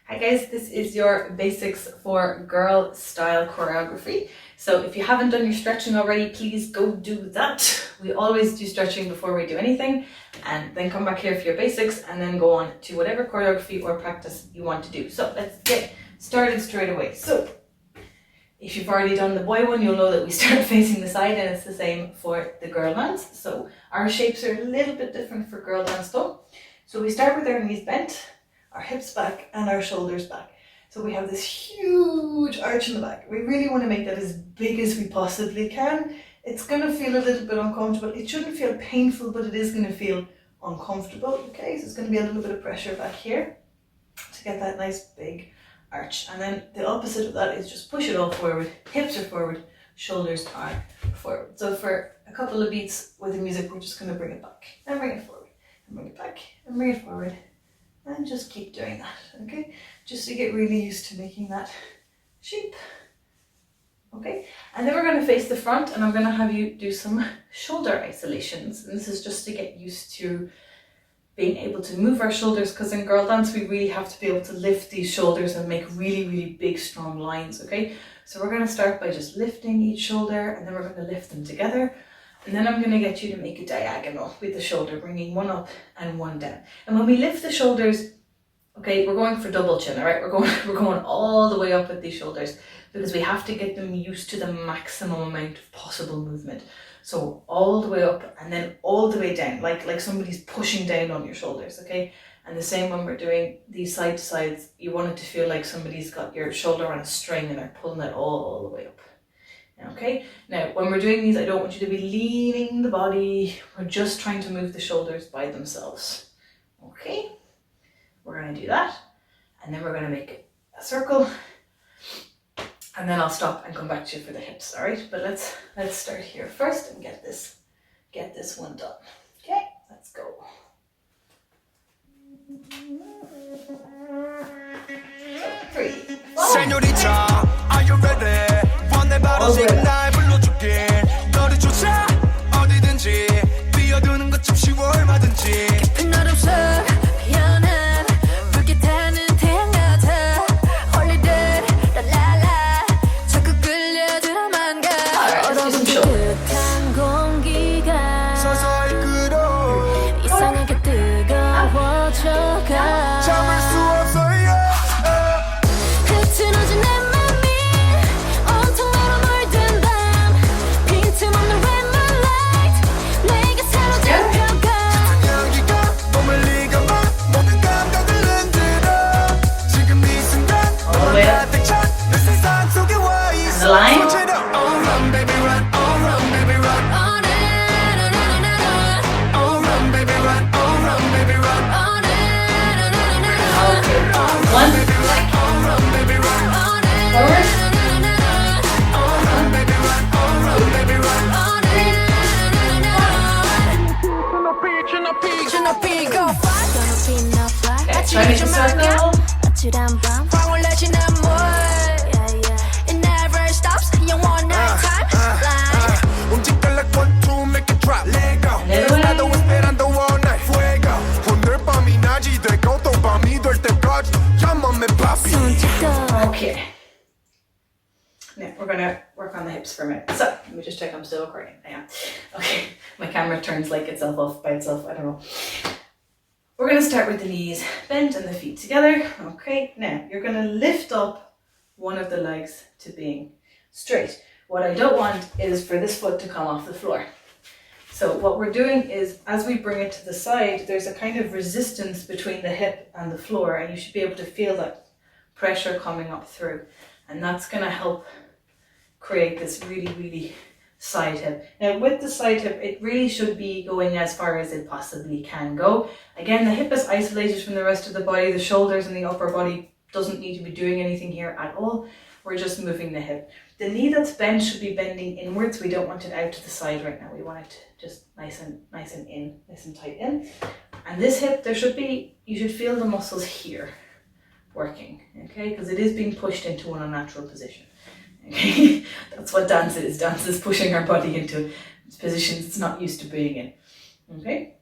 Hi guys, this is your basics for girl style choreography. So if you haven't done your stretching already, please go do that. We always do stretching before we do anything, and then come back here for your basics and then go on to whatever choreography or practice you want to do. So let's get started straight away. So if you've already done the boy one, you'll know that we start facing the side, and it's the same for the girl dance. So our shapes are a little bit different for girl dance though. So we start with our knees bent, our hips back and our shoulders back. So we have this huge arch in the back. We really want to make that as big as we possibly can. It's going to feel a little bit uncomfortable. It shouldn't feel painful, but it is going to feel uncomfortable. Okay, so it's going to be a little bit of pressure back here to get that nice big arch. And then the opposite of that is just push it all forward. Hips are forward, shoulders are forward. So for a couple of beats with the music, we're just going to bring it back and bring it forward and bring it back and bring it forward. And just keep doing that, okay? Just to get really used to making that shape, okay? And then we're going to face the front, and I'm going to have you do some shoulder isolations. And this is just to get used to being able to move our shoulders, because in girl dance, we really have to be able to lift these shoulders and make really, really big, strong lines, okay? So we're going to start by just lifting each shoulder, and then we're going to lift them together. And then I'm going to get you to make a diagonal with the shoulder, bringing one up and one down. And when we lift the shoulders, okay, we're going for double chin, all right? We're going all the way up with these shoulders, because we have to get them used to the maximum amount of possible movement. So all the way up and then all the way down, like somebody's pushing down on your shoulders, okay? And the same when we're doing these side to sides, you want it to feel like somebody's got your shoulder on a string and they're pulling it all the way up. Okay, now when we're doing these, I don't want you to be leaning the body. We're just trying to move the shoulders by themselves. Okay, we're going to do that, and then we're going to make a circle, and then I'll stop and come back to you for the hips. All right, but let's start here first and get this one done. Okay, let's go. So 3, 4. Are you ready? 바로 지금 날 불러줄게 너를 쫓아 어디든지 뛰어드는 것 좀 쉬워 얼마든지 깊은 어둠 속 피어난 불빛하는 태양 같아 홀리듯 랄랄라 자꾸 끌려들어만 가 얼어붙은 듯한 공기가 서서히 끓어 이상하게 뜨거워져가 참을 수 없어요 흐트러진 내 the line. One. Forward. Okay, try to make a circle. Okay. Now we're gonna work on the hips for a minute. So let me just check I'm still recording. I am. Okay. My camera turns like itself off by itself. I don't know. We're gonna start with the knees bent and the feet together. Okay. Now you're gonna lift up one of the legs to being straight. What I don't want is for this foot to come off the floor. So what we're doing is, as we bring it to the side, there's a kind of resistance between the hip and the floor, and you should be able to feel that pressure coming up through. And that's going to help create this really, really side hip. Now with the side hip, it really should be going as far as it possibly can go. Again, the hip is isolated from the rest of the body. The shoulders and the upper body doesn't need to be doing anything here at all. We're just moving the hip. The knee that's bent should be bending inwards. We don't want it out to the side right now. We want it just nice and in, nice and tight in. And this hip, you should feel the muscles here working, okay? Because it is being pushed into an unnatural position. Okay, that's what dance is. Dance is pushing our body into positions it's not used to being in. Okay,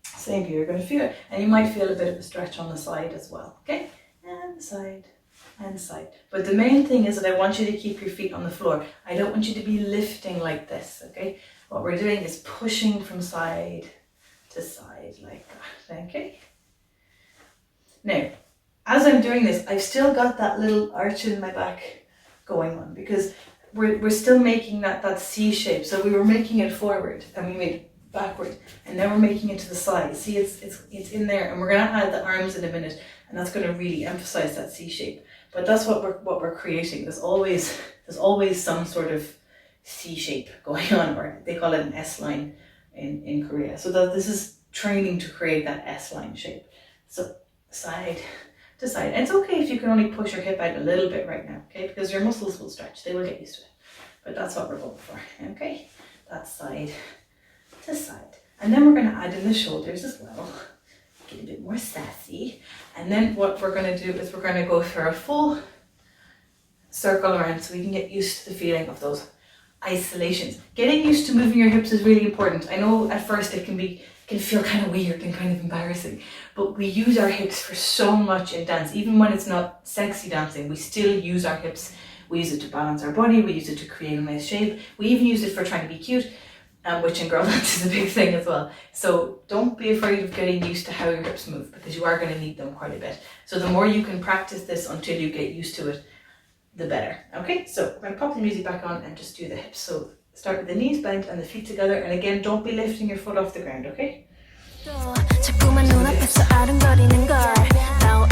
same here. You're going to feel it, and you might feel a bit of a stretch on the side as well. Okay, and side, and side. But the main thing is that I want you to keep your feet on the floor. I don't want you to be lifting like this, okay? What we're doing is pushing from side to side like that, okay? Now, as I'm doing this, I've still got that little arch in my back going on because we're still making that C shape. So we were making it forward and we made it backward, and now we're making it to the side. See, it's in there, and we're gonna add the arms in a minute, and that's gonna really emphasize that C shape. But that's what we're creating. There's always some sort of C shape going on, or they call it an S line in Korea. So that this is training to create that S line shape. So side to side. And it's okay if you can only push your hip out a little bit right now, okay? Because your muscles will stretch, they will get used to it. But that's what we're going for, okay? That's side to side. And then we're gonna add in the shoulders as well. Get a bit more sassy. And then what we're gonna do is we're gonna go for a full circle around so we can get used to the feeling of those isolations. Getting used to moving your hips is really important. I know at first it can feel kind of weird and kind of embarrassing, but we use our hips for so much in dance. Even when it's not sexy dancing, we still use our hips. We use it to balance our body, we use it to create a nice shape. We even use it for trying to be cute, which in girl dance is a big thing as well. So don't be afraid of getting used to how your hips move, because you are going to need them quite a bit. So the more you can practice this until you get used to it, the better. Okay, so we're going to pop the music back on and just do the hips. So start with the knees bent and the feet together, and again, don't be lifting your foot off the ground, okay? 자꾸만 눈앞에서 아른거리는 걸 Now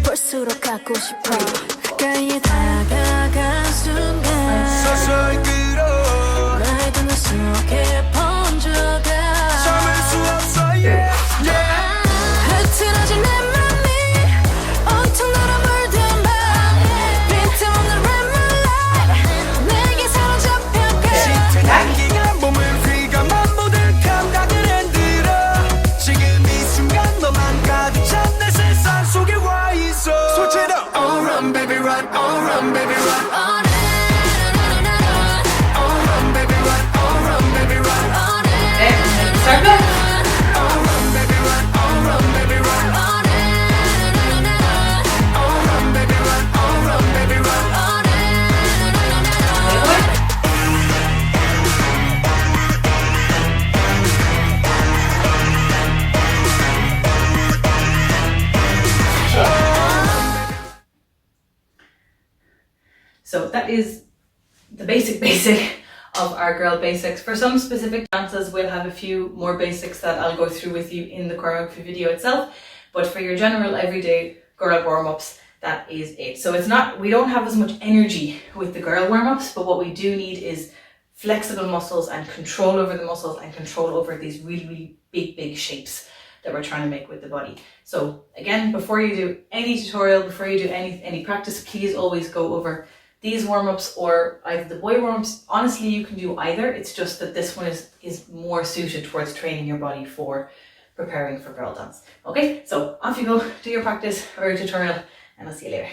볼수록 갖고 싶어 가까이 다가간 순간 서서히 끌어 나의 눈 속에 번져가 참을 수 없어 yeah yeah 흐트러진 내 맘이 온통 너로 물들만 빈틈없는 red moonlight 내게 사로잡혀가 짙은 향기가 몸을 휘감아 모든 감각을 흔들어 지금 이 순간 너만 가득 찬 내 세상 속에 와 있어 Switch it up All run baby run All run baby run on it All run baby run All run baby run on it Circle. All run baby run All run baby run on it All run baby run All run baby run on it So that is the basic of our girl basics. For some specific dances, we'll have a few more basics that I'll go through with you in the choreography video itself. But for your general everyday girl warm-ups, that is it. So we don't have as much energy with the girl warm-ups, but what we do need is flexible muscles and control over the muscles and control over these really big shapes that we're trying to make with the body. So again, before you do any tutorial, before you do any practice, please always go over these warm-ups or either the boy warm-ups. Honestly, you can do either. It's just that this one is more suited towards training your body for preparing for girl dance. Okay, so off you go, do your practice or your tutorial, and I'll see you later.